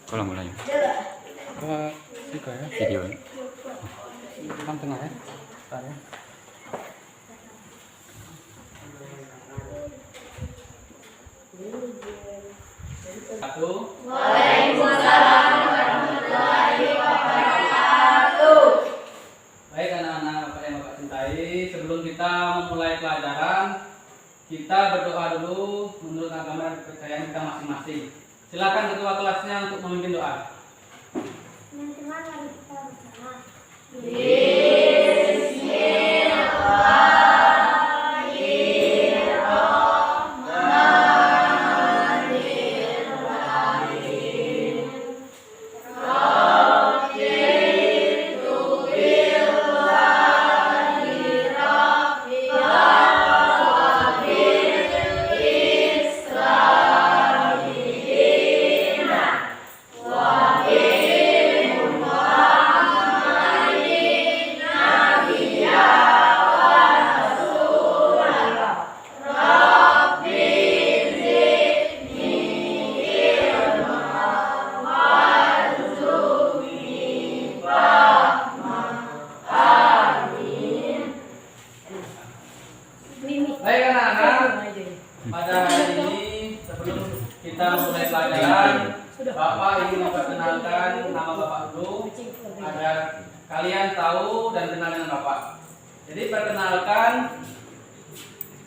Kalau mulai video ini kan tengah ya. Bentar ya. Satu. Waalaikumsalam warahmatullahi wabarakatuh. Baik anak-anak Bapak yang Bapak cintai, sebelum kita memulai pelajaran, kita berdoa dulu menurut agama dan kepercayaan kita masing-masing. Silakan ketua kelasnya untuk memimpin doa. Baik anak-anak, pada hari ini sebelum kita mulai pelajaran, Bapak ingin memperkenalkan nama Bapak dulu agar kalian tahu dan kenal dengan Bapak. Jadi perkenalkan,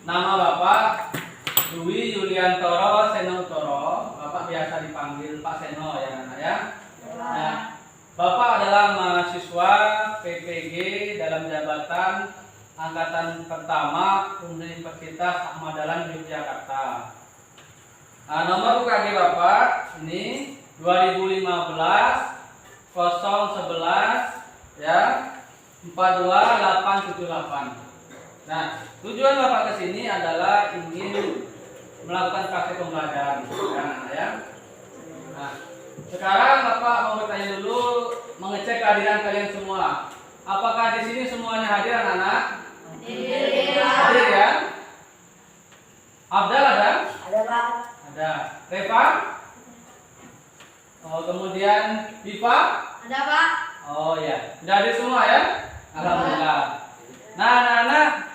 nama Bapak Dwi Yuliantoro Senotoro. Bapak biasa dipanggil Pak Seno ya anak ya. Nah, Bapak adalah mahasiswa PPG dalam jabatan Angkatan Pertama Universitas Ahmad Dahlan Yogyakarta. Nomor UKG Bapak ini 2015 011 ya 42878. Nah, tujuan Bapak ke sini adalah ingin melakukan praktek pembelajaran ya. Nah, sekarang Bapak mau bertanya dulu, mengecek kehadiran kalian semua. Apakah di sini semuanya hadir anak-anak? Hadir ya. Abdal ada? Ada Pak. Ada. Reva? Oh, kemudian Viva? Ada Pak. Oh ya, sudah hadir semua ya? Alhamdulillah. Nah, anak-anak,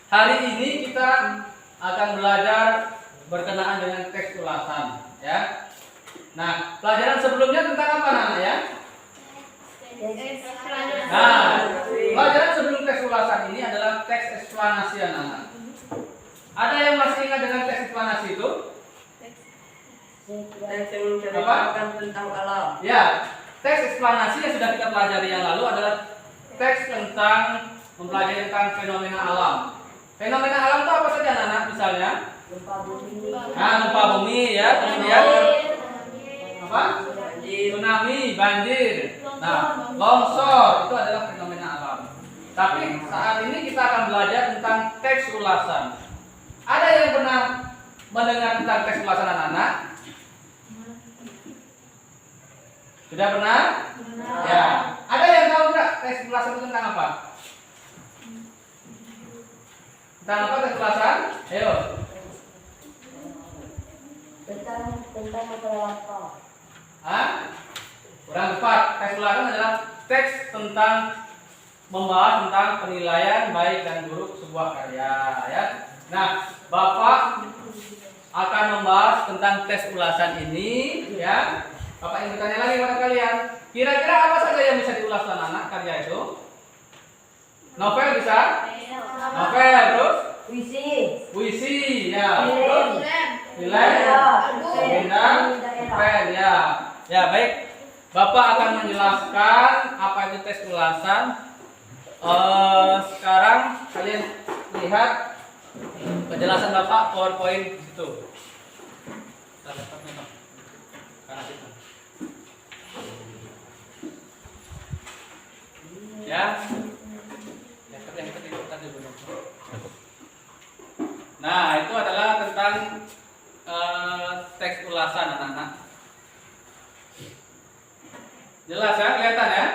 hari ini kita akan belajar berkenaan dengan teks ulasan ya. Nah, pelajaran sebelumnya tentang apa anak-anak ya? Nah, pelajaran sebelum teks ulasan ini adalah teks eksplanasi anak-anak. Ada yang masih ingat dengan teks eksplanasi itu? Teks yang menceritakan tentang alam. Ya, teks eksplanasi yang sudah kita pelajari yang lalu adalah teks tentang mempelajari tentang fenomena alam. Fenomena alam itu apa saja anak-anak? Misalnya, Gempa bumi. nah, gempa bumi ya, kemudian apa? Tsunami, banjir. Nah, longsor itu adalah fenomena alam. Tapi saat ini kita akan belajar tentang teks ulasan. Ada yang pernah mendengar tentang teks ulasan anak-anak? Sudah pernah? Ya. Ada yang tahu nggak teks ulasan itu tentang apa? Tentang apa teks ulasan? Ayo. Tentang masalah apa? Hah? Kurang tepat. Teks ulasan adalah teks tentang membahas tentang penilaian baik dan buruk sebuah karya ya. Nah, Bapak akan membahas tentang tes ulasan ini ya. Bapak ingin bertanya lagi kepada kalian, kira-kira apa saja yang bisa diulas anak karya itu? Novel bisa? Novel, terus? Puisi ya. Terus? Film, bintang, pen ya. Ya, baik. Bapak akan menjelaskan apa itu tes ulasan. Sekarang kalian lihat penjelasan Bapak PowerPoint itu. Ya. Nah, itu adalah tentang teks ulasan anak-anak. Jelas ya, kelihatan ya?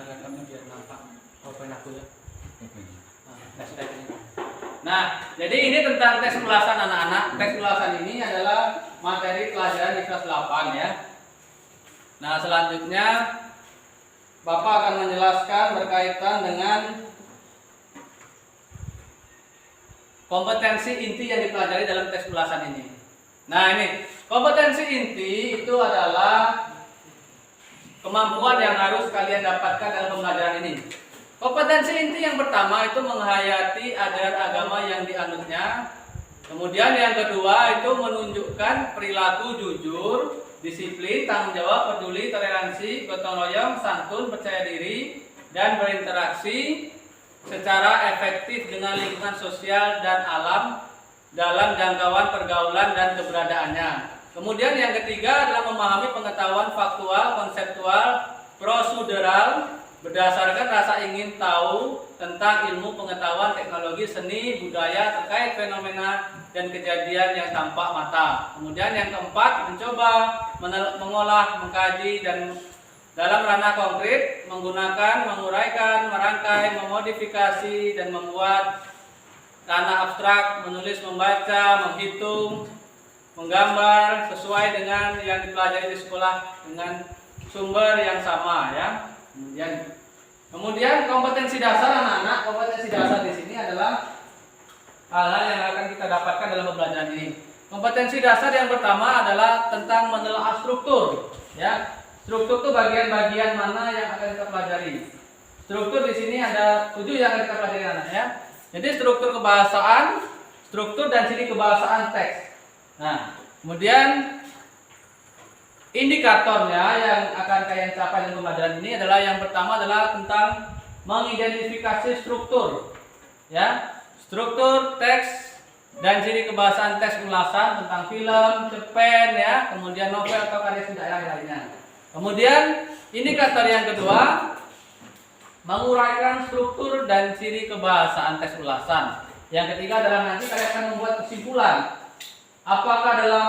rekamnya biar nampak open aku ya. Nah, jadi ini tentang tes ulasan anak-anak. Tes ulasan ini adalah materi pelajaran di kelas 8 ya. Nah, selanjutnya Bapak akan menjelaskan berkaitan dengan kompetensi inti yang dipelajari dalam tes ulasan ini. Nah, ini kompetensi inti itu adalah kemampuan yang harus kalian dapatkan dalam pembelajaran ini. Kompetensi inti yang pertama itu menghayati ajaran agama yang dianutnya. Kemudian yang kedua itu menunjukkan perilaku jujur, disiplin, tanggung jawab, peduli, toleransi, gotong royong, santun, percaya diri, dan berinteraksi secara efektif dengan lingkungan sosial dan alam dalam jangkauan pergaulan dan keberadaannya. Kemudian yang ketiga adalah memahami pengetahuan faktual, konseptual, prosedural berdasarkan rasa ingin tahu tentang ilmu pengetahuan, teknologi, seni, budaya terkait fenomena dan kejadian yang tampak mata. Kemudian yang keempat mencoba mengolah, mengkaji dan dalam ranah konkret menggunakan, menguraikan, merangkai, memodifikasi dan membuat ranah abstrak, menulis, membaca, menghitung, menggambar sesuai dengan yang dipelajari di sekolah dengan sumber yang sama ya. Kemudian kompetensi dasar anak-anak, kompetensi dasar di sini adalah hal-hal yang akan kita dapatkan dalam pembelajaran ini. Kompetensi dasar yang pertama adalah tentang menelaah struktur ya. Struktur itu bagian-bagian mana yang akan kita pelajari. Struktur di sini ada 7 yang akan kita pelajari anak ya. Jadi struktur kebahasaan, struktur dan ciri kebahasaan teks. Nah, kemudian indikatornya yang akan kalian capai dalam pembelajaran ini adalah yang pertama adalah tentang mengidentifikasi struktur. Ya, struktur teks dan ciri kebahasaan teks ulasan tentang film, cerpen ya, kemudian novel atau karya seni daerah lainnya. Kemudian indikator yang kedua menguraikan struktur dan ciri kebahasaan teks ulasan. Yang ketiga adalah nanti kalian akan membuat kesimpulan. Apakah dalam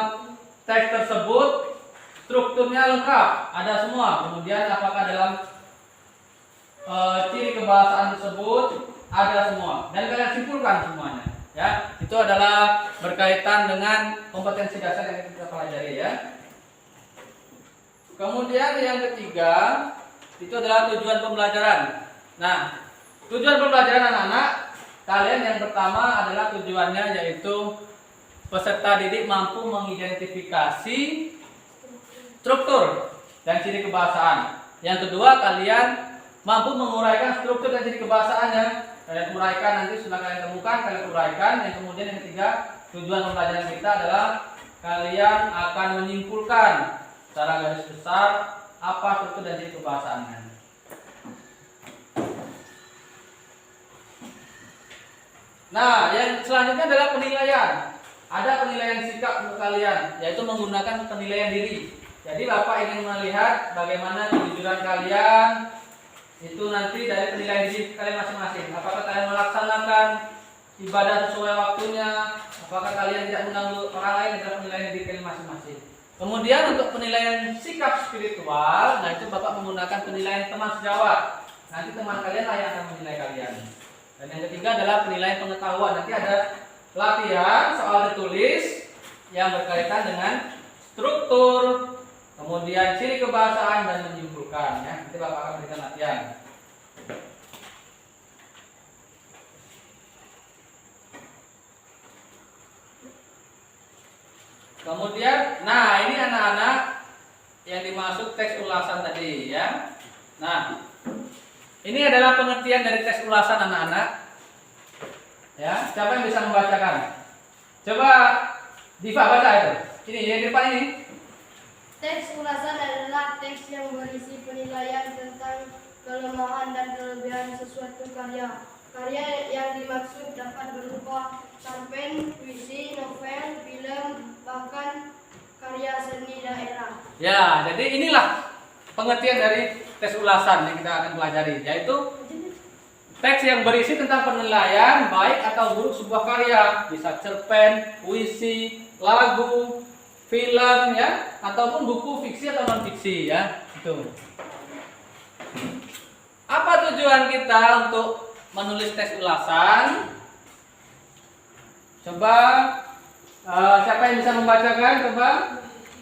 teks tersebut strukturnya lengkap, ada semua. Kemudian apakah dalam ciri kebahasaan tersebut ada semua. Dan kalian simpulkan semuanya. Ya, itu adalah berkaitan dengan kompetensi dasar yang kita pelajari ya. Kemudian yang ketiga itu adalah tujuan pembelajaran. Nah, tujuan pembelajaran anak-anak kalian yang pertama adalah tujuannya yaitu peserta didik mampu mengidentifikasi struktur dan ciri kebahasaan. Yang kedua, kalian mampu menguraikan struktur dan ciri kebahasaan yang kalian uraikan nanti sudah kalian temukan, kalian uraikan. Yang kemudian yang ketiga, tujuan pembelajaran kita adalah kalian akan menyimpulkan secara garis besar apa struktur dan ciri kebahasaannya. Nah, yang selanjutnya adalah penilaian. Ada penilaian sikap untuk kalian, yaitu menggunakan penilaian diri. Jadi Bapak ingin melihat bagaimana kejujuran kalian itu nanti dari penilaian diri kalian masing-masing. Apakah kalian melaksanakan ibadah sesuai waktunya? Apakah kalian tidak mengganggu orang lain dalam penilaian diri kalian masing-masing? Kemudian untuk penilaian sikap spiritual, nah itu Bapak menggunakan penilaian teman sejawat. Nanti teman kalian lah yang akan menilai kalian. Dan yang ketiga adalah penilaian pengetahuan. Nanti ada latihan soal tertulis yang berkaitan dengan struktur, kemudian ciri kebahasaan dan menyimpulkan ya. Nanti Bapak akan berikan latihan. Kemudian, nah ini anak-anak yang dimaksud teks ulasan tadi ya. Nah, ini adalah pengertian dari teks ulasan anak-anak. Ya, siapa yang bisa membacakan? Coba Diva baca itu. Ini yang di depan ini. Teks ulasan adalah teks yang berisi penilaian tentang kelemahan dan kelebihan sesuatu karya. Karya yang dimaksud dapat berupa cerpen, puisi, novel, film, bahkan karya seni daerah. Ya, jadi inilah pengertian dari tes ulasan yang kita akan pelajari, yaitu teks yang berisi tentang penilaian baik atau buruk sebuah karya, bisa cerpen, puisi, lagu, film ya, ataupun buku fiksi atau non fiksi ya, itu. Apa tujuan kita untuk menulis teks ulasan? Coba siapa yang bisa membacakan? Coba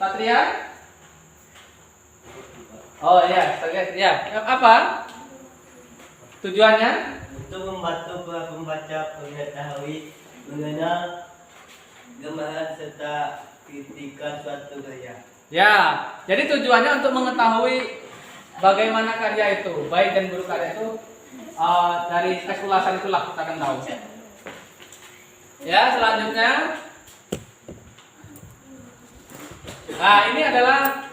Patria. Oh iya, ya. Apa tujuannya? Untuk membantu para pembaca mengetahui, mengenal, gambaran serta kritikan suatu karya. Ya, jadi tujuannya untuk mengetahui bagaimana karya itu, baik dan buruk karya itu. Dari teks ulasan itulah kita akan tahu. Ya, selanjutnya. Nah, ini adalah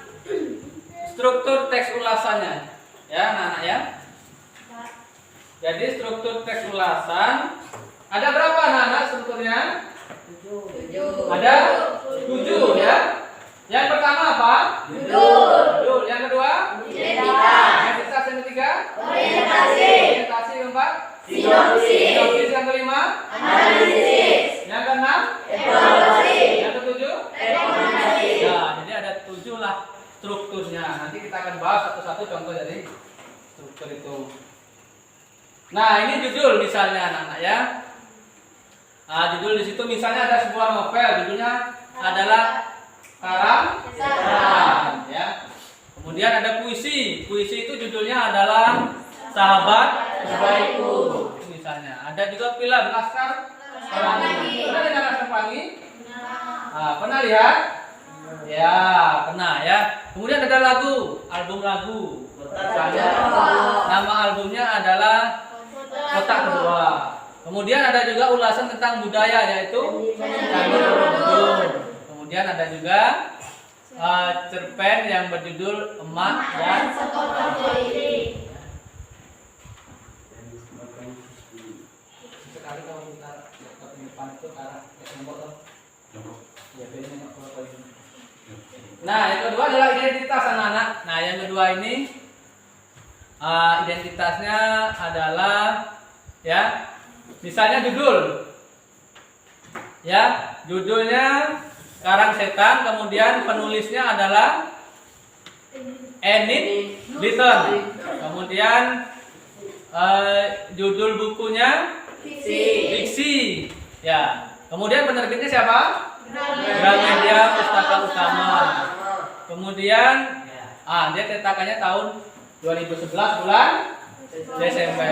struktur teks ulasannya. Ya, anak-anak ya. Jadi struktur teks ulasan ada berapa anak-anak strukturnya? 7. Ada 7 ya. Yang pertama apa? Judul. Yang kedua? Identitas. Yang ketiga? Orientasi. Yang keempat? Sinopsis. Yang kelima? Analisis. Yang keenam? Evaluasi. Yang ketujuh? Rekomendasi. Ya, jadi ada 7 lah strukturnya. Nanti kita akan bahas satu-satu contoh dari struktur itu. Nah, ini judul misalnya anak-anak ya. Judul di situ misalnya ada sebuah novel, judulnya adalah Karang Setan, ya. Kemudian ada puisi. Puisi itu judulnya adalah Sahabat Terbaikku. Misalnya. Ada juga film Laskar Pelangi. Pernah dengar Laskar Pelangi? Pernah lihat? Ya, pernah ya. Kemudian ada lagu, album lagu. Misalnya nama albumnya adalah Kotak Kedua. Kemudian ada juga ulasan tentang budaya yaitu Candi Borobudur. Kemudian ada juga cerpen yang berjudul Emak dan sekali kalau kita ke depan itu ke arah nomor tuh. Ya, nah, yang kedua adalah identitas anak-anak. Nah, yang kedua ini identitasnya adalah ya, misalnya judul. Ya, judulnya Karang Setan, kemudian penulisnya adalah Enid Blyton. Kemudian judul bukunya Fiksi. Ya. Kemudian penerbitnya siapa? Gramedia Pustaka Utama. Kemudian dia cetakannya tahun 2011 bulan Desember.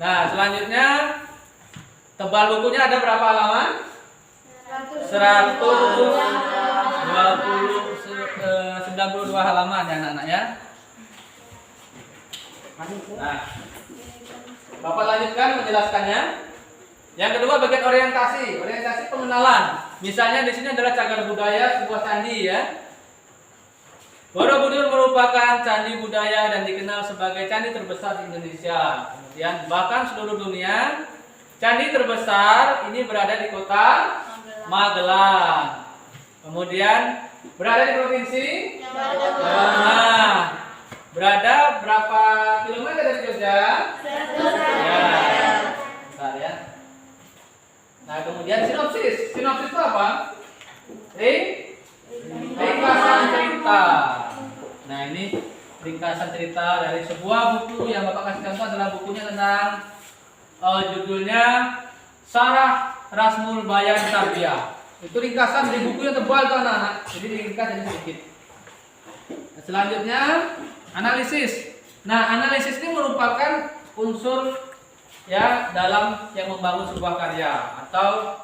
Nah, selanjutnya tebal bukunya ada berapa halaman? 92 halaman ya anak-anak ya. Nah, Bapak lanjutkan menjelaskannya. Yang kedua bagian orientasi, pengenalan. Misalnya di sini adalah cagar budaya sebuah candi ya. Borobudur merupakan candi budaya dan dikenal sebagai candi terbesar di Indonesia. Kemudian bahkan seluruh dunia, candi terbesar ini berada di kota Magelang. Kemudian berada di provinsi Jawa Tengah. Berada berapa kilometer dari Jogja? 100 Bentar ya. Nah, kemudian sinopsis. Sinopsis itu apa? Ringkasan cerita. Nah, ini ringkasan cerita dari sebuah buku yang Bapak kasih contoh adalah bukunya tentang judulnya Sarah Rasmul Bayan Tarbiyah. Itu ringkasan dari buku yang tebal tuh anak-anak. Jadi diringkas jadi sedikit. Nah, selanjutnya analisis. Nah, analisis ini merupakan unsur ya dalam yang membangun sebuah karya atau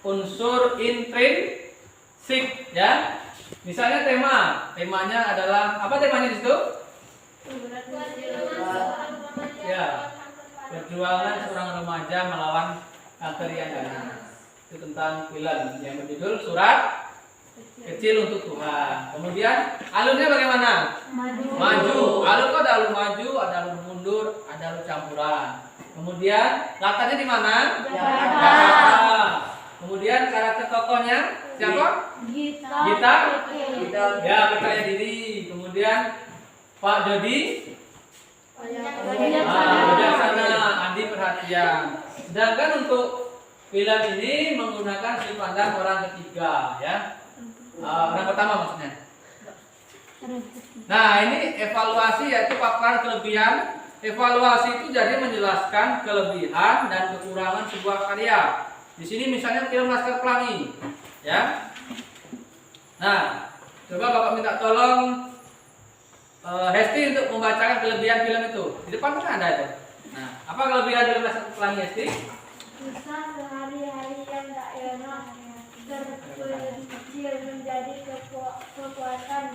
unsur intrinsik ya. Misalnya temanya adalah apa temanya di situ? Ya, perjuangan seorang remaja melawan kanker yang ganas. Itu tentang film yang berjudul Surat Kecil untuk Tuhan. Kemudian alurnya bagaimana? Maju. Alur kok ada alur maju, ada alur mundur, ada alur campuran. Kemudian latarnya di mana? Jakarta. Kemudian karakter tokohnya siapa? Gita. Ya, percaya diri. Kemudian Pak Jody. Bijaksana, Andi perhatian. Sedangkan untuk film ini menggunakan sudut pandang orang ketiga, ya. Orang pertama maksudnya. Nah, ini evaluasi yaitu paparan kelebihan. Evaluasi itu jadi menjelaskan kelebihan dan kekurangan sebuah karya. Di sini misalnya film Laskar Pelangi, ya. Nah, coba Bapak minta tolong Hesti untuk membacakan kelebihan film itu. Di depan kan ada itu. Nah, apa kelebihan film Laskar Pelangi, Hesti? Bisa sehari-hari yang tak enak terkecil menjadi kekuatan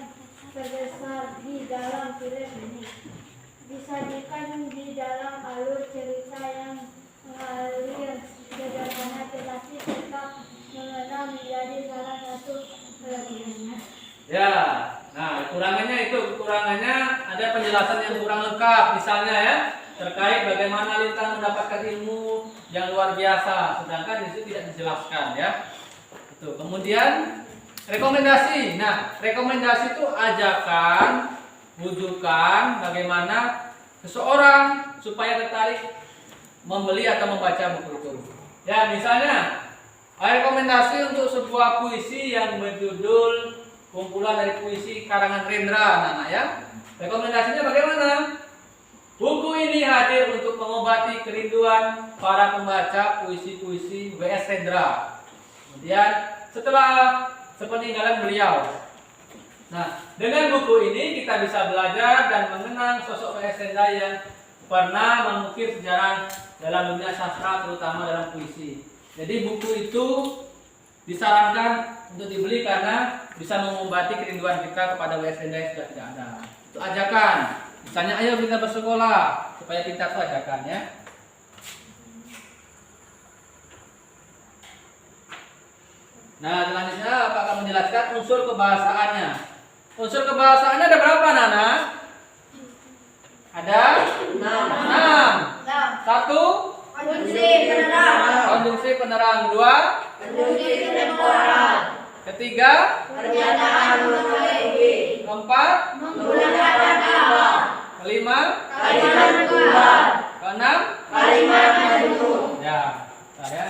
terbesar di dalam film ini. Disajikan di dalam alur cerita yang mengalir sederhana tetapi tetap mengena menjadi salah satu kelebihannya. Ya, nah kekurangannya ada penjelasan yang kurang lengkap, misalnya ya terkait bagaimana Lintang mendapatkan ilmu yang luar biasa, sedangkan di situ tidak dijelaskan ya. Itu. Kemudian rekomendasi. Nah, rekomendasi itu ajakan, bujukan bagaimana seseorang supaya tertarik membeli atau membaca buku itu. Ya, misalnya rekomendasi untuk sebuah puisi yang berjudul kumpulan dari puisi karangan Rendra, anak-anak ya. Rekomendasinya bagaimana? Buku ini hadir untuk mengobati kerinduan para pembaca puisi-puisi W.S. Rendra. Kemudian setelah sepeninggalan beliau. Nah, dengan buku ini kita bisa belajar dan mengenang sosok W.S. Rendra yang pernah mengukir sejarah dalam dunia sastra, terutama dalam puisi. Jadi buku itu disarankan untuk dibeli karena bisa mengobati kerinduan kita kepada W.S. Rendra yang sudah tidak ada. Itu ajakan. Misalnya, ayo kita bersekolah supaya pintar, itu ajakan ya. Nah, selanjutnya Pak akan menjelaskan unsur kebahasaannya. Unsur kebahasaannya ada berapa, Nana? Ada 6. 1. Konjungsi penerang. 2. Konjungsi temporal. Ketiga. Pernyataan memiliki. 4. Menggunakan apa? 5. Kalimat keluar. 6. Kalimat penuh. Ya, saya.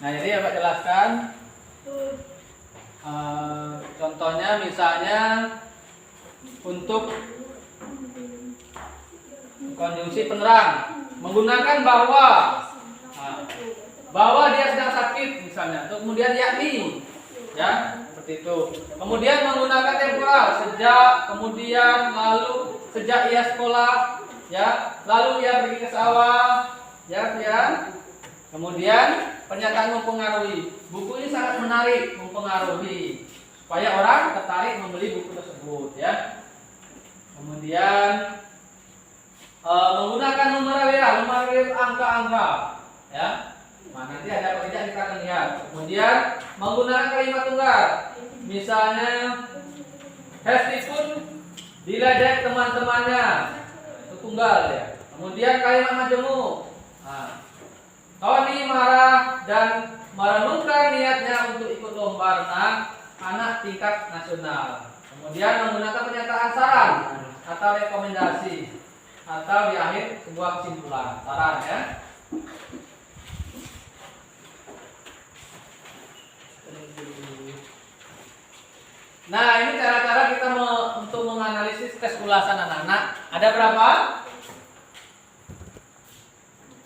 Nah, jadi Bapak jelaskan. Contohnya misalnya untuk konjungsi penerang menggunakan bahwa. Nah, bahwa dia sedang sakit misalnya, atau kemudian yakni, ya seperti itu. Kemudian menggunakan temporal sejak, kemudian, lalu, sejak ia sekolah, ya, lalu ia pergi ke sawah, ya. Kemudian pernyataan mempengaruhi. Buku ini sangat menarik, mempengaruhi supaya orang tertarik membeli buku tersebut, ya. Kemudian menggunakan numeral angka-angka, ya. Nah, nanti ada apa tidak kita akan lihat. Kemudian menggunakan kalimat tunggal. Misalnya Hesti pun diledek teman-temannya. Itu tunggal ya. Kemudian kalimat majemuk. Nah, Tony marah dan merenungkan niatnya untuk ikut lomba renang anak tingkat nasional. Kemudian menggunakan pernyataan saran atau rekomendasi atau di akhir sebuah kesimpulan. Saran ya. Nah, ini cara-cara kita untuk menganalisis tes ulasan anak-anak. Ada berapa?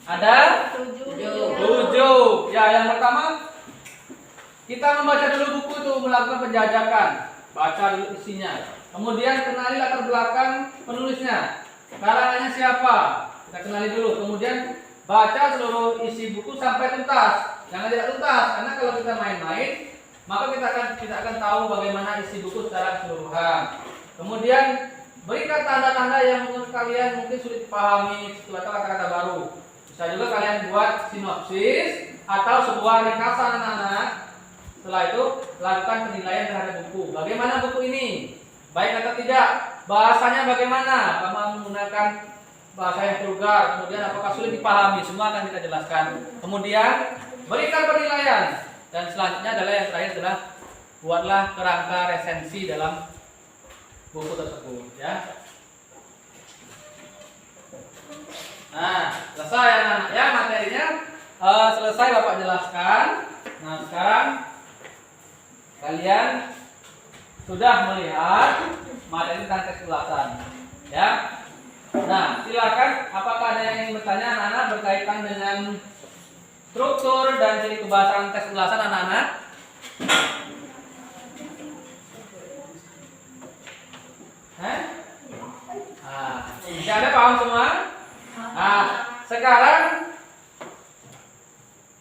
Ada 7. Ya, yang pertama kita membaca dulu buku itu, melakukan penjajakan, baca dulu isinya. Kemudian kenali latar belakang penulisnya, karangannya siapa, kita kenali dulu. Kemudian baca seluruh isi buku sampai tuntas. Jangan tidak tuntas, karena kalau kita main-main, maka kita akan tahu bagaimana isi buku secara keseluruhan. Kemudian berikan tanda-tanda yang menurut kalian mungkin sulit dipahami atau kata-kata baru. Bisa juga kalian buat sinopsis atau sebuah ringkasan anak-anak. Setelah itu lakukan penilaian terhadap buku. Bagaimana buku ini? Baik atau tidak? Bahasanya bagaimana? Apakah menggunakan bahasa yang vulgar? Kemudian apakah sulit dipahami? Semua akan kita jelaskan. Kemudian berikan penilaian. Dan selanjutnya adalah yang terakhir adalah buatlah kerangka resensi dalam buku tersebut, ya. Nah, selesai anak-anak ya materinya. Selesai Bapak jelaskan. Nah, sekarang kalian sudah melihat materi tentang teks ulasan. Ya. Nah, silakan apakah ada yang ingin bertanya anak-anak berkaitan dengan struktur dan ciri kebahasaan teks ulasan anak-anak? Bisa ada paham semua? Nah, sekarang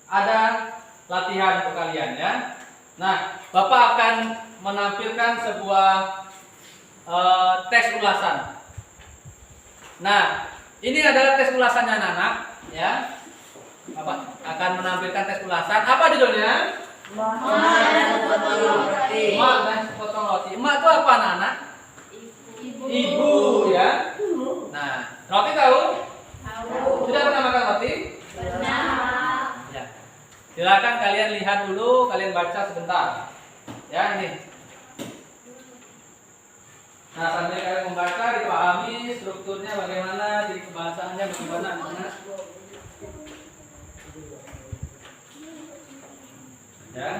ada latihan untuk kalian ya. Nah, Bapak akan menampilkan sebuah teks ulasan. Nah, ini adalah tes ulasannya anak-anak ya. Bapak akan menampilkan tes ulasan. Apa judulnya? Emak dan sepotong roti. Emak dan sepotong roti. Emak itu apa anak-anak? Ibu ya. Nah, roti tahu? Sudah pernah makan roti? Ya. Silakan kalian lihat dulu, kalian baca sebentar. Ya, ini. Nah, sambil kalian membaca, dipahami strukturnya bagaimana, jadi kebahasaannya bagaimana, anak-anak. Ya.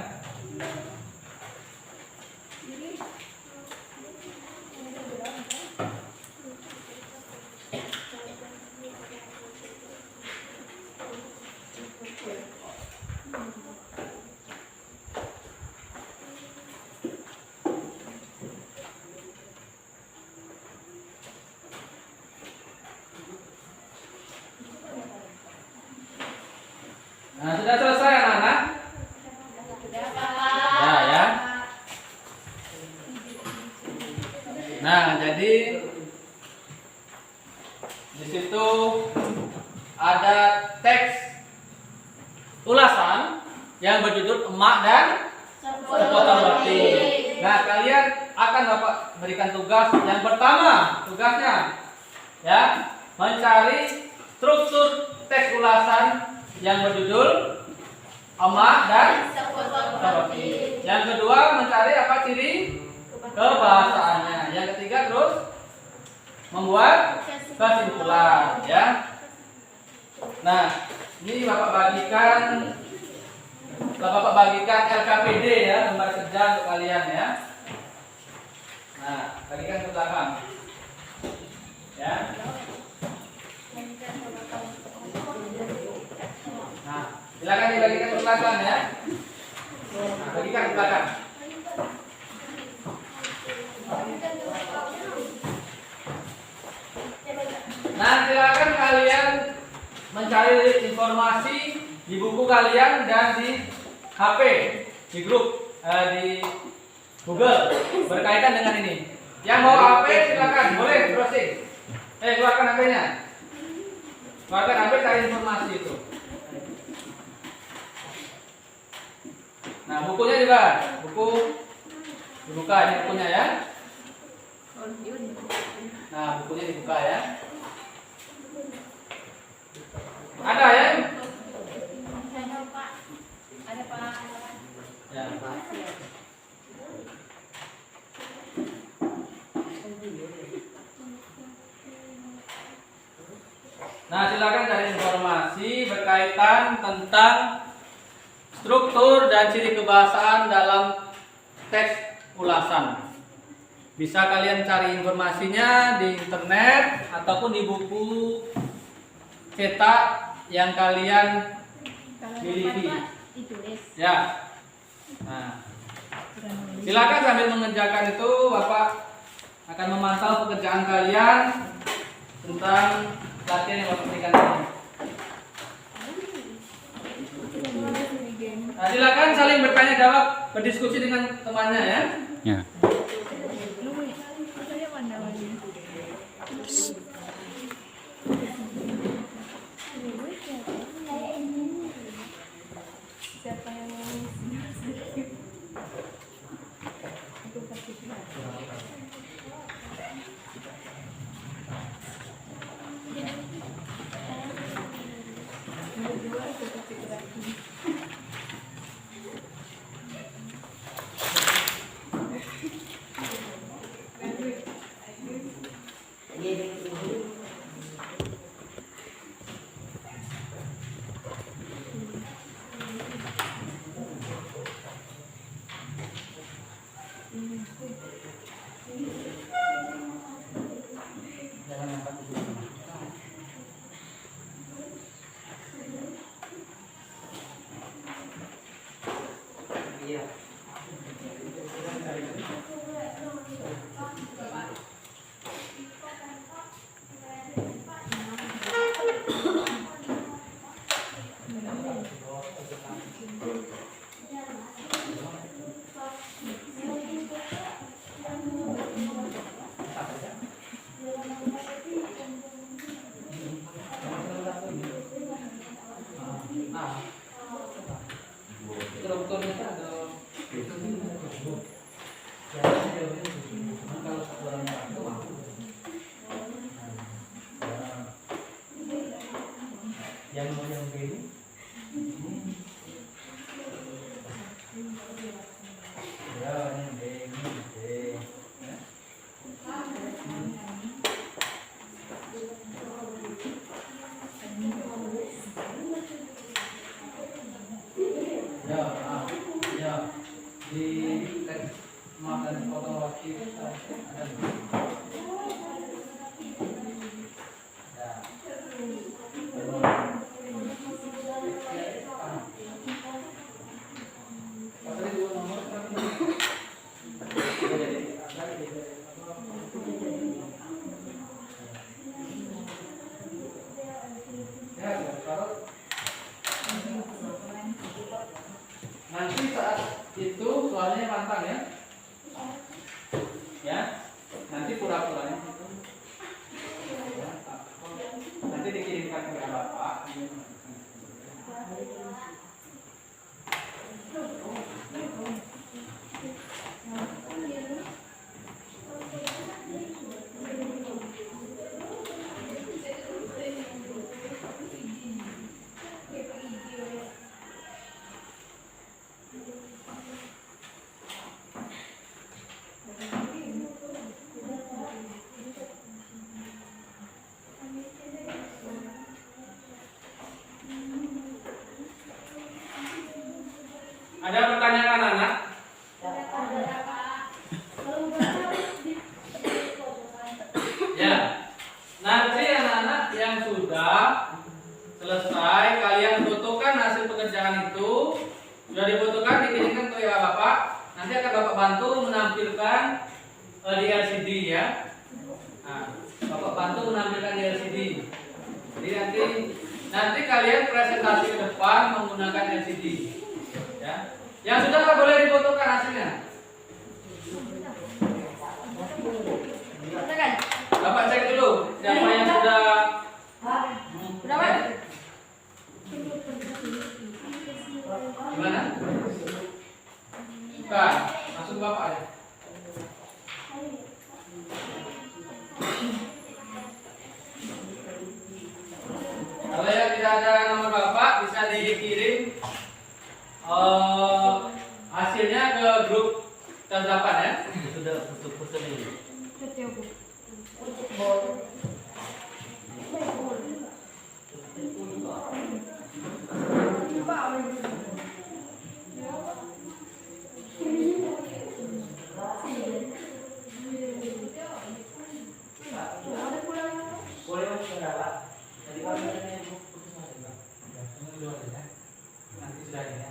Nah, sudah selesai anak-anak? Ya. Nah, jadi di situ ada teks ulasan yang berjudul Emak dan Sepotong Roti. Nah, kalian akan Bapak berikan tugas yang pertama, tugasnya ya, mencari struktur teks ulasan yang berjudul Emak dan Sepotong Roti. Yang kedua, mencari apa ciri kebahasaannya. Yang ketiga, terus membuat kesimpulan ya. Nah, ini Bapak bagikan LKPD ya, lembar kerja untuk kalian ya. Nah, bagikan ke belakang. Ya. Nah, silakan dibagikan ke belakang ya. Nah, bagikan ke belakang. Nah, silakan kalian mencari informasi di buku kalian dan di HP, di grup, di Google berkaitan dengan ini. Yang mau HP silakan, boleh browsing. Keluarkan HP-nya. Keluarkan HP, cari informasi itu. Nah, bukunya juga, buku dibuka, ini bukunya ya. Nah, bukunya dibuka ya. Ada ya? Ada Pak. Ya. Nah, silakan cari informasi berkaitan tentang struktur dan ciri kebahasaan dalam teks ulasan. Bisa kalian cari informasinya di internet ataupun di buku cetak yang kalian miliki. Ya. Nah, silakan sambil mengerjakan itu, Bapak akan memantau pekerjaan kalian tentang latihan yang Bapak berikan ini. Nah, silakan saling bertanya jawab, berdiskusi dengan temannya ya. Ya. Iya. Nah, strukturnya itu ada kalau satu orang itu yang begini ya yang begini ya ya di teks makan potong roti itu ada nanti saat itu soalnya pantang ya, ya nanti pura-puranya itu nanti dikirimkan kepada bapak. Ada pertanyaan anak? Ya, nanti anak-anak yang sudah selesai kalian fotokan hasil pekerjaan itu, sudah difotokan dikirimkan ke ya bapak. Nanti akan bapak bantu menampilkan di LCD ya. Nah, bapak bantu menampilkan di LCD. Jadi nanti kalian presentasi ke depan menggunakan LCD. Ya. Yang sudah tak boleh difotokan hasilnya. Bapak cek dulu siapa yang sudah. Berapa? Gimana? Bukan, masuk bapak ya. Kalau yang tidak ada nomor bapak bisa dikirim hasilnya ke grup terdapat ya. Sudah putus ini. Boleh mas kendala. Tadi kan putus mas juga. Nanti sudah ya.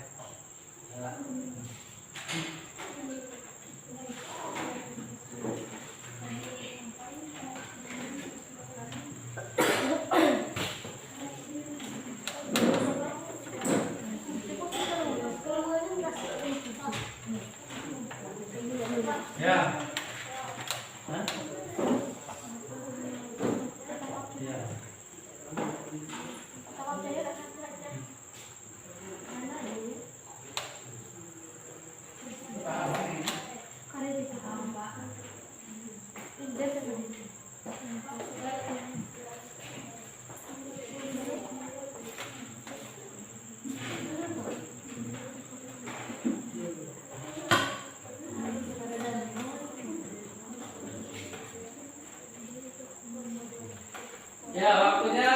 Ya. Hah? Ya. Ya, waktunya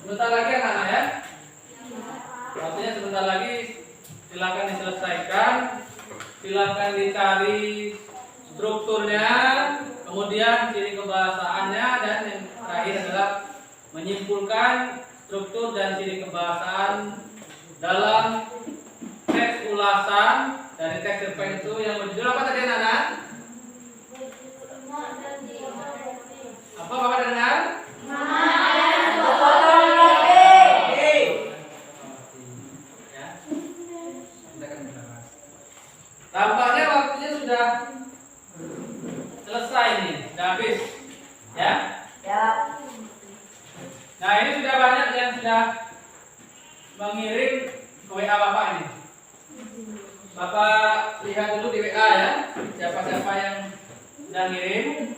sebentar lagi anak-anak ya. Waktunya sebentar lagi, silakan diselesaikan, silakan dicari strukturnya, kemudian ciri kebahasaannya, dan yang terakhir adalah menyimpulkan struktur dan ciri kebahasaan dalam teks ulasan dari teks cerpen itu yang berjudul apa tadi anak-anak? Apa Bapak dengar? Ya. Tampaknya waktunya sudah selesai nih, sudah habis. Ya. Nah, ini sudah banyak yang sudah mengirim ke WA Bapak ini. Bapak lihat dulu di WA ya, siapa-siapa yang sudah ngirim.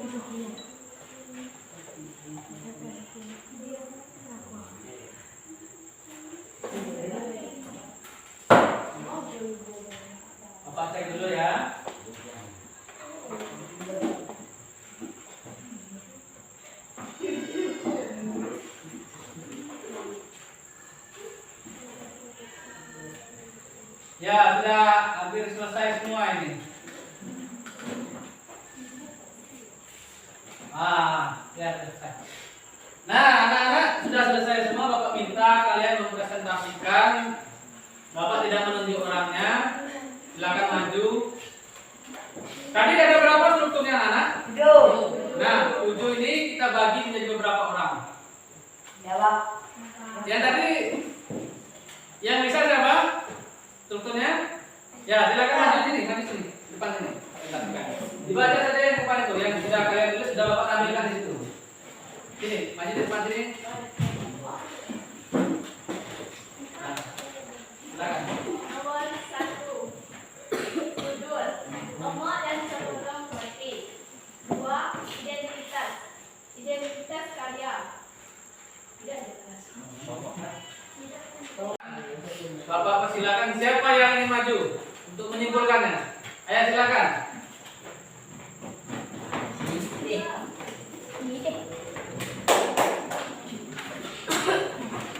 Bapak cek dulu ya. Ya, sudah hampir selesai semua ini. Ya selesai. Nah, anak-anak sudah selesai semua. Bapak minta kalian mempresentasikan. Bapak tidak menunjuk orangnya. Silakan maju. Tadi ada berapa strukturnya anak-anak? 7. Nah, 7 ini kita bagi menjadi beberapa orang. Yang tadi yang bisa siapa? Strukturnya? Ya, silakan maju sini, depan sini. Dibaca saja yang depan itu, yang sudah kalian tulis sudah Bapak tampilkan di situ. Sini, maju di depan sini. Nah, silakan. Nomor 1. Judul. Nomor dan program berarti. 2. Identitas. Identitas karya. Identitas. Bapak persilakan siapa yang ingin maju untuk menyimpulkannya. Ayo silakan.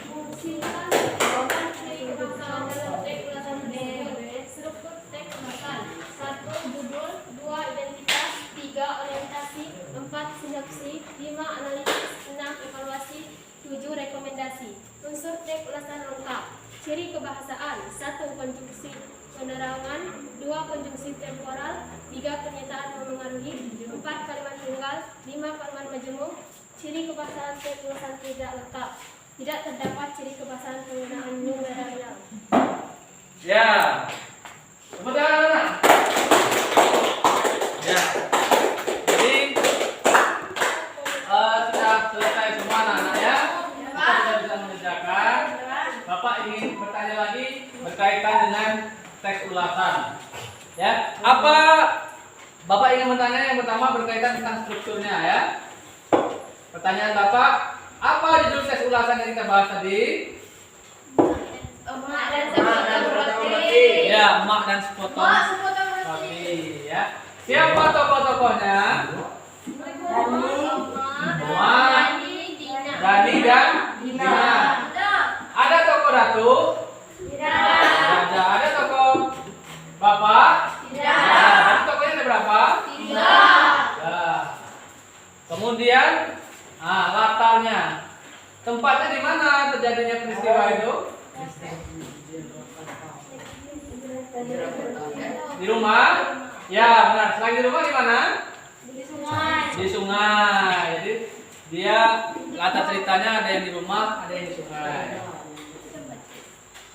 Fungsikan program ciri kebangsaan dalam teks ulasan tersebut. Struktur teks ulasan. 1. Judul. 2. Identitas. 3. Orientasi. 4. Sinopsi. 5. Analisis. 6. Evaluasi. 7. Rekomendasi. Unsur teks ulasan lengkap. Ciri kebahasaan. 1. Konjungsi penerangan. 2. Konjungsi temporal. 3. Pernyataan memengaruhi. 4. Kalimat tunggal. 5. Kalimat majemuk. Ciri kebahasaan teks ulasan tidak lengkap. Tidak terdapat ciri kebahasaan penggunaan numerarial. Ya. Tepuk tangan anak. Ya. Jadi sudah selesai semua anak-anak ya. Kita sudah bisa mengerjakan. Bapak ingin bertanya lagi berkaitan dengan teks ulasan. Ya, apa Bapak ingin bertanya yang pertama berkaitan tentang strukturnya ya. Pertanyaan Bapak, apa judul teks ulasan yang kita bahas tadi? Emak dan sepotong roti. Ya, emak dan sepotong roti ya. Siapa tokoh-tokohnya? Dani dan Dina. Ada tokoh Datuk? Tidak. Ada tokoh Bapak? Tidak. Berarti tokohnya ada berapa? 3. Ya. Kemudian, latarnya. Tempatnya di mana terjadinya peristiwa itu? Di rumah? Ya, benar. Selain di rumah di mana? Di sungai. Di sungai. Jadi dia latar ceritanya ada yang di rumah, ada yang di sungai.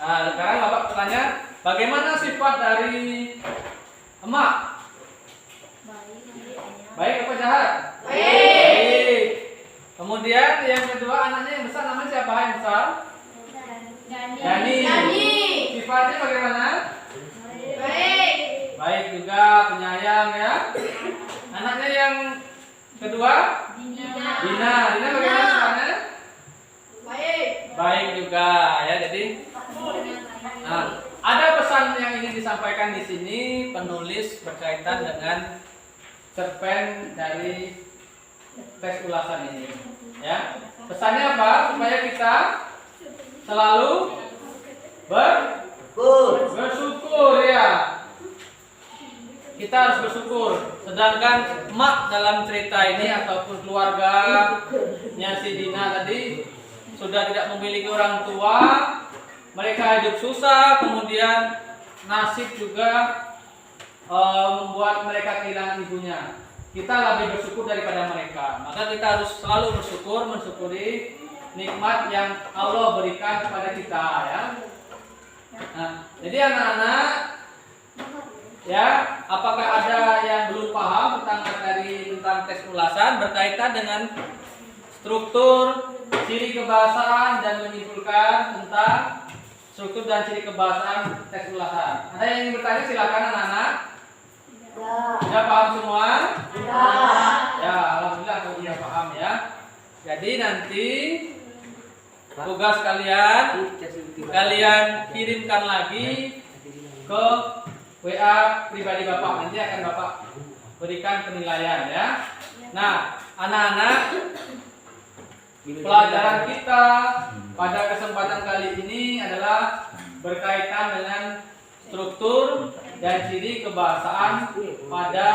Nah, sekarang Bapak bertanya, bagaimana sifat dari emak? Baik apa jahat? Baik. Kemudian yang kedua anaknya yang besar namanya siapa yang besar? Dani. Sifatnya bagaimana? Baik. Baik juga, penyayang ya. Anaknya yang kedua? Dina. Dina bagaimana sifatnya? Baik. Baik juga ya. Jadi ada pesan yang ingin disampaikan di sini penulis berkaitan dengan cerpen dari teks ulasan ini. Ya, pesannya apa? Supaya kita selalu bersyukur ya. Kita harus bersyukur. Sedangkan emak dalam cerita ini ataupun keluarganya si Dina tadi sudah tidak memiliki orang tua. Mereka hidup susah, kemudian nasib juga membuat mereka kehilangan ibunya. Kita lebih bersyukur daripada mereka. Maka kita harus selalu bersyukur, mensyukuri nikmat yang Allah berikan kepada kita, ya. Nah, jadi anak-anak, ya, apakah ada yang belum paham tentang teks ulasan berkaitan dengan struktur, ciri kebahasaan dan menyimpulkan tentang struktur dan ciri kebahasaan teks ulasan? Ada yang ingin bertanya, silakan anak-anak. Sudah paham semua? Ya, alhamdulillah kalau sudah paham, ya. Jadi nanti tugas kalian kirimkan lagi ke WA pribadi Bapak. Nanti akan Bapak berikan penilaian, ya. Nah, anak-anak, pelajaran kita pada kesempatan kali ini adalah berkaitan dengan struktur dan ciri kebahasaan pada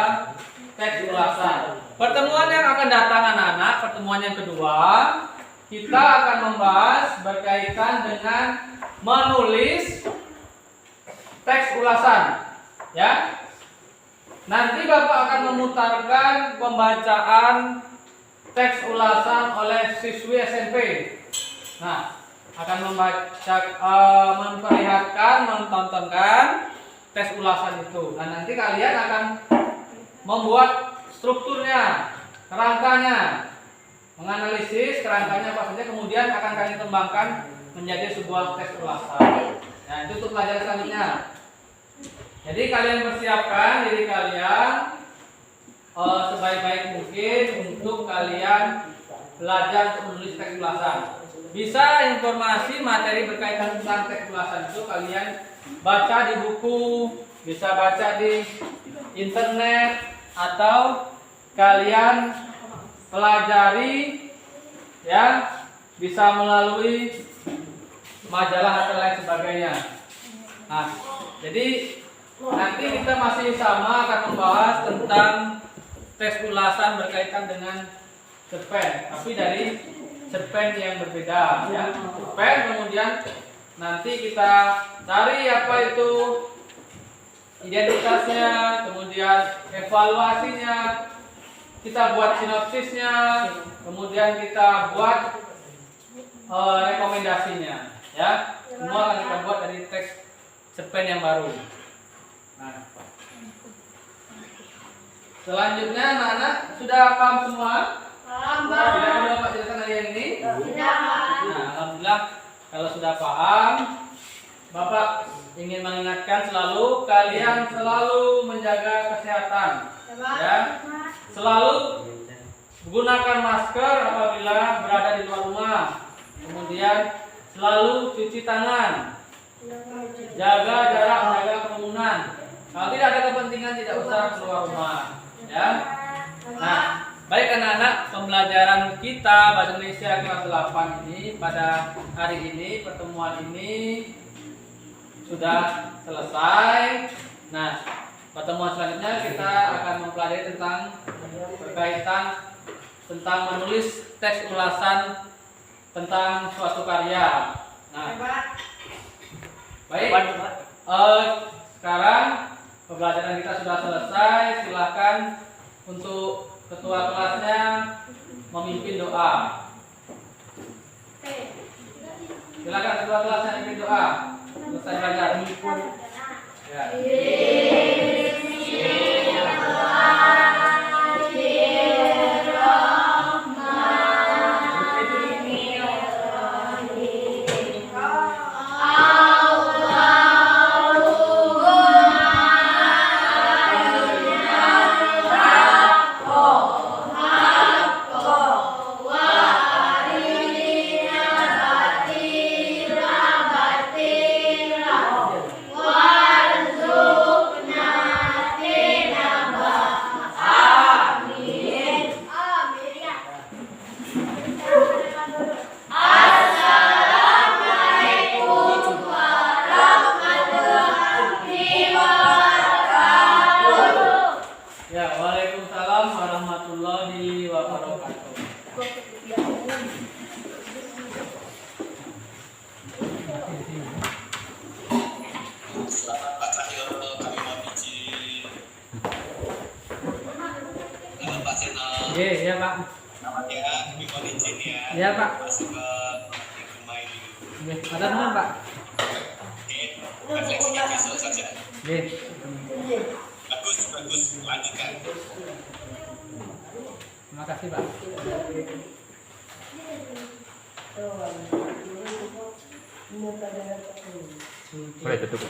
teks ulasan. Pertemuan yang akan datang anak-anak, pertemuan yang kedua, kita akan membahas berkaitan dengan menulis teks ulasan, ya. Nanti Bapak akan memutarkan pembacaan teks ulasan oleh siswi SMP. Nah, akan memperlihatkan, menontonkan tes ulasan itu. Nah, nanti kalian akan membuat strukturnya, kerangkanya, menganalisis kerangkanya apa saja, kemudian akan kalian kembangkan menjadi sebuah tes ulasan. Nah, itu untuk pelajaran selanjutnya. Jadi kalian persiapkan diri kalian sebaik-baik mungkin untuk kalian belajar untuk menulis teks ulasan. Bisa informasi materi berkaitan tentang teks ulasan itu kalian baca di buku, bisa baca di internet, atau kalian pelajari, ya, bisa melalui majalah atau lain sebagainya. Nah, jadi nanti kita masih sama akan membahas tentang teks ulasan berkaitan dengan cerpen, tapi dari cerpen yang berbeda, ya. Cerpen, kemudian nanti kita cari apa itu identitasnya, kemudian evaluasinya, kita buat sinopsisnya, kemudian kita buat rekomendasinya, ya. Semua akan kita buat dari teks cerpen yang baru. Nah, selanjutnya anak-anak sudah paham semua? Tidak perlu Bapak jelaskan hari ini? Nah, alhamdulillah kalau sudah paham. Bapak ingin mengingatkan selalu kalian selalu menjaga kesehatan, ya. Selalu gunakan masker apabila berada di luar rumah. Kemudian selalu cuci tangan. Jaga jarak, jaga kerumunan. Kalau tidak ada kepentingan tidak usah keluar rumah, ya. Nah, baik anak-anak, pembelajaran kita Bahasa Indonesia kelas 8 ini pada hari ini, pertemuan ini sudah selesai. Nah, pertemuan selanjutnya kita akan mempelajari berkaitan tentang menulis teks ulasan tentang suatu karya. Nah, baik. Sekarang pembelajaran kita sudah selesai. Silakan untuk ketua kelasnya memimpin doa. Silakan ketua kelasnya memimpin doa. Selesai belajar. Ya. Warzuqna Iya, iya Pak. Selamat ya, mohon izin ya. Iya Pak. Masuk ke rumah ini. Iya, ada teman Pak. Oke, refleksinya besok saja. Iya. Bagus, bagus. Lanjutkan. Terima kasih Pak. Boleh tutup.